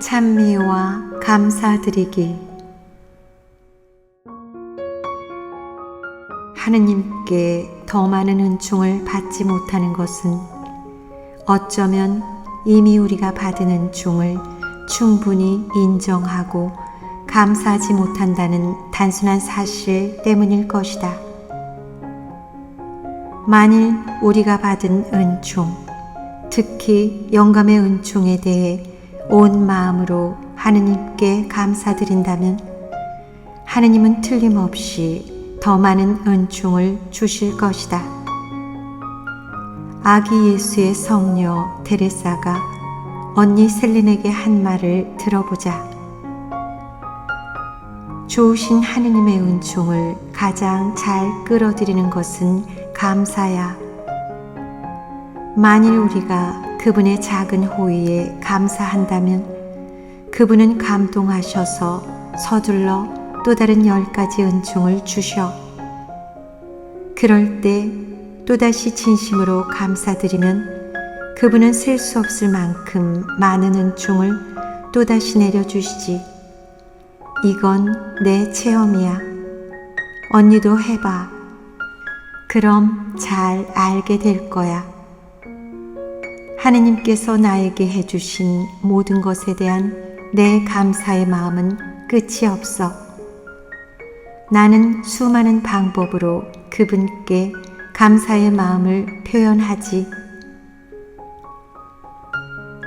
찬미와 감사드리기. 하느님께 더 많은 은총을 받지 못하는 것은 어쩌면 이미 우리가 받은 은총을 충분히 인정하고 감사하지 못한다는 단순한 사실 때문일 것이다. 만일 우리가 받은 은총, 특히 영감의 은총에 대해 온 마음으로 하느님께 감사드린다면 하느님은 틀림없이 더 많은 은총을 주실 것이다. 아기 예수의 성녀 데레사가 언니 셀린에게 한 말을 들어보자. 좋으신 하느님의 은총을 가장 잘 끌어들이는 것은 감사야. 만일 우리가 그분의 작은 호의에 감사한다면 그분은 감동하셔서 서둘러 또 다른 10가지 은총을 주셔. 그럴 때 또다시 진심으로 감사드리면 그분은 셀 수 없을 만큼 많은 은총을 또다시 내려주시지. 이건 내 체험이야. 언니도 해봐. 그럼 잘 알게 될 거야. 하느님께서 나에게 해주신 모든 것에 대한 내 감사의 마음은 끝이 없어. 나는 수많은 방법으로 그분께 감사의 마음을 표현하지.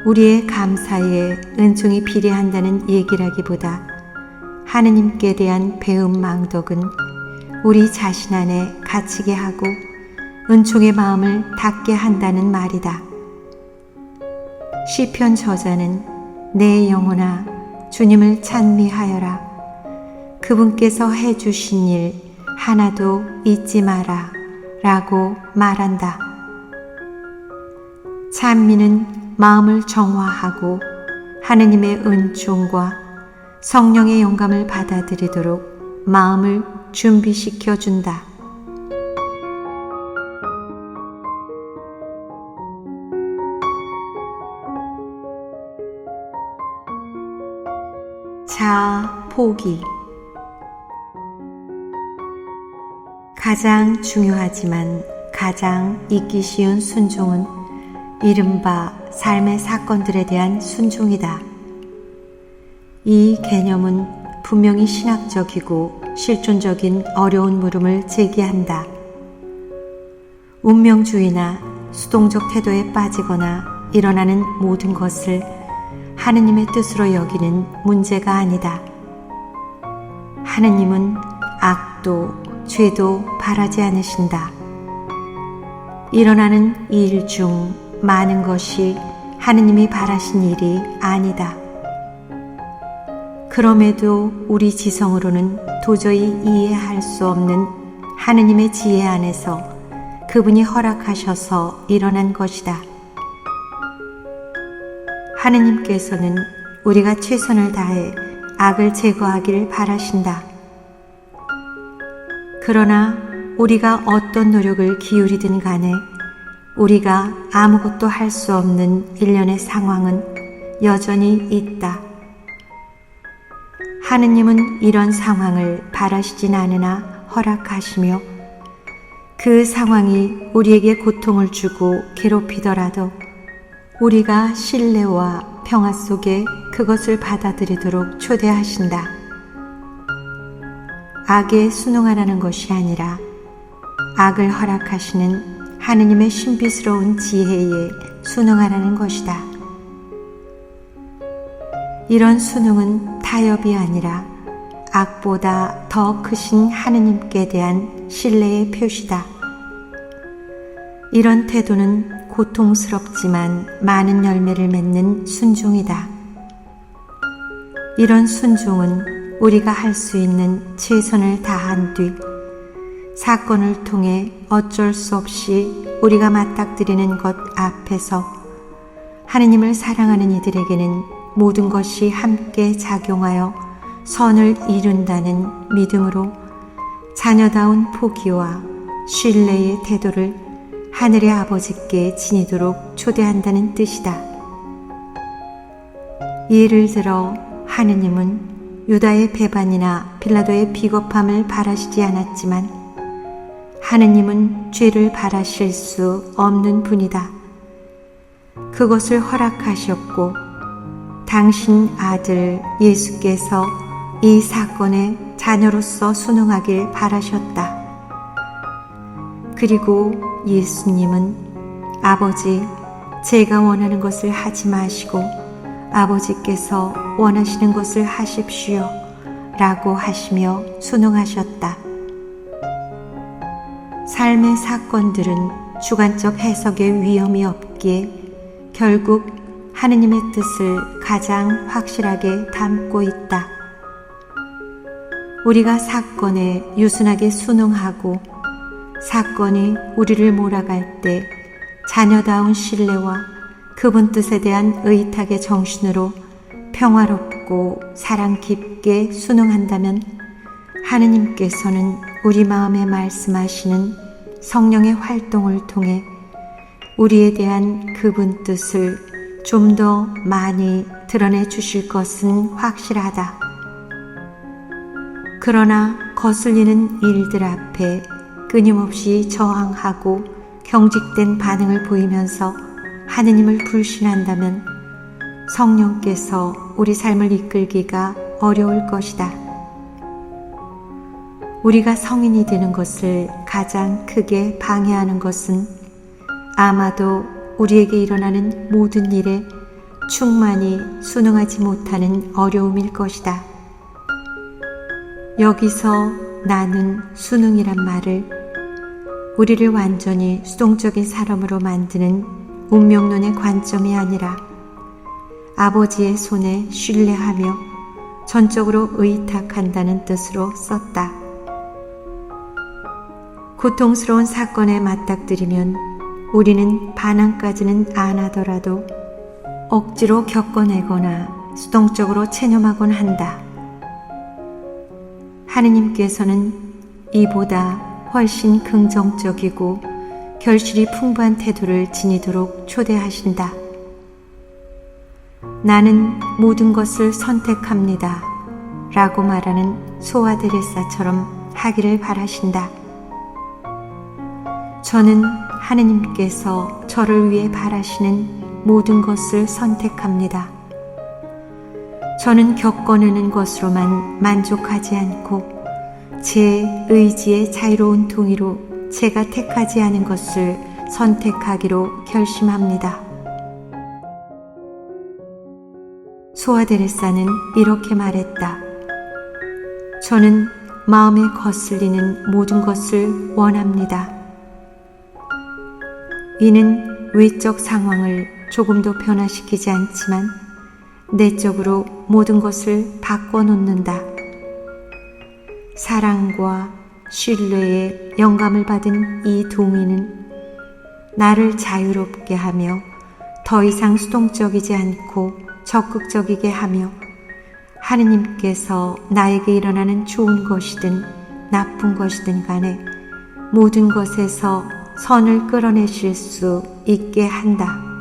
우리의 감사에 은총이 비례한다는 얘기라기보다 하느님께 대한 배움 망덕은 우리 자신 안에 갇히게 하고 은총의 마음을 닫게 한다는 말이다. 시편 저자는 내 영혼아 주님을 찬미하여라. 그분께서 해주신 일 하나도 잊지 마라 라고 말한다. 찬미는 마음을 정화하고 하느님의 은총과 성령의 영감을 받아들이도록 마음을 준비시켜 준다. 자아 포기. 가장 중요하지만 가장 잊기 쉬운 순종은 이른바 삶의 사건들에 대한 순종이다. 이 개념은 분명히 신학적이고 실존적인 어려운 물음을 제기한다. 운명주의나 수동적 태도에 빠지거나 일어나는 모든 것을 하느님의 뜻으로 여기는 문제가 아니다. 하느님은 악도 죄도 바라지 않으신다. 일어나는 일 중 많은 것이 하느님이 바라신 일이 아니다. 그럼에도 우리 지성으로는 도저히 이해할 수 없는 하느님의 지혜 안에서 그분이 허락하셔서 일어난 것이다. 하느님께서는 우리가 최선을 다해 악을 제거하기를 바라신다. 그러나 우리가 어떤 노력을 기울이든 간에 우리가 아무것도 할 수 없는 일련의 상황은 여전히 있다. 하느님은 이런 상황을 바라시진 않으나 허락하시며 그 상황이 우리에게 고통을 주고 괴롭히더라도 우리가 신뢰와 평화 속에 그것을 받아들이도록 초대하신다. 악에 순응하라는 것이 아니라 악을 허락하시는 하느님의 신비스러운 지혜에 순응하라는 것이다. 이런 순응은 타협이 아니라 악보다 더 크신 하느님께 대한 신뢰의 표시다. 이런 태도는 고통스럽지만 많은 열매를 맺는 순종이다. 이런 순종은 우리가 할 수 있는 최선을 다한 뒤 사건을 통해 어쩔 수 없이 우리가 맞닥뜨리는 것 앞에서 하느님을 사랑하는 이들에게는 모든 것이 함께 작용하여 선을 이룬다는 믿음으로 자녀다운 포기와 신뢰의 태도를 하늘의 아버지께 지니도록 초대한다는 뜻이다. 예를 들어 하느님은 유다의 배반이나 빌라도의 비겁함을 바라시지 않았지만 하느님은 죄를 바라실 수 없는 분이다. 그것을 허락하셨고 당신 아들 예수께서 이 사건의 자녀로서 순응하길 바라셨다. 그리고 예수님은 아버지, 제가 원하는 것을 하지 마시고 아버지께서 원하시는 것을 하십시오 라고 하시며 순응하셨다. 삶의 사건들은 주관적 해석의 위험이 없기에 결국 하느님의 뜻을 가장 확실하게 담고 있다. 우리가 사건에 유순하게 순응하고 사건이 우리를 몰아갈 때 자녀다운 신뢰와 그분 뜻에 대한 의탁의 정신으로 평화롭고 사랑 깊게 순응한다면 하느님께서는 우리 마음에 말씀하시는 성령의 활동을 통해 우리에 대한 그분 뜻을 좀 더 많이 드러내 주실 것은 확실하다. 그러나 거슬리는 일들 앞에 끊임없이 저항하고 경직된 반응을 보이면서 하느님을 불신한다면 성령께서 우리 삶을 이끌기가 어려울 것이다. 우리가 성인이 되는 것을 가장 크게 방해하는 것은 아마도 우리에게 일어나는 모든 일에 충만히 순응하지 못하는 어려움일 것이다. 여기서 나는 순응이란 말을 우리를 완전히 수동적인 사람으로 만드는 운명론의 관점이 아니라 아버지의 손에 신뢰하며 전적으로 의탁한다는 뜻으로 썼다. 고통스러운 사건에 맞닥뜨리면 우리는 반항까지는 안 하더라도 억지로 겪어내거나 수동적으로 체념하곤 한다. 하느님께서는 이보다 훨씬 긍정적이고 결실이 풍부한 태도를 지니도록 초대하신다. 나는 모든 것을 선택합니다 라고 말하는 소아 데레사처럼 하기를 바라신다. 저는 하느님께서 저를 위해 바라시는 모든 것을 선택합니다. 저는 겪어내는 것으로만 만족하지 않고 제 의지의 자유로운 동의로 제가 택하지 않은 것을 선택하기로 결심합니다. 소아 데레사는 이렇게 말했다. 저는 마음에 거슬리는 모든 것을 원합니다. 이는 외적 상황을 조금도 변화시키지 않지만 내적으로 모든 것을 바꿔놓는다. 사랑과 신뢰에 영감을 받은 이 동의는 나를 자유롭게 하며 더 이상 수동적이지 않고 적극적이게 하며 하느님께서 나에게 일어나는 좋은 것이든 나쁜 것이든 간에 모든 것에서 선을 끌어내실 수 있게 한다.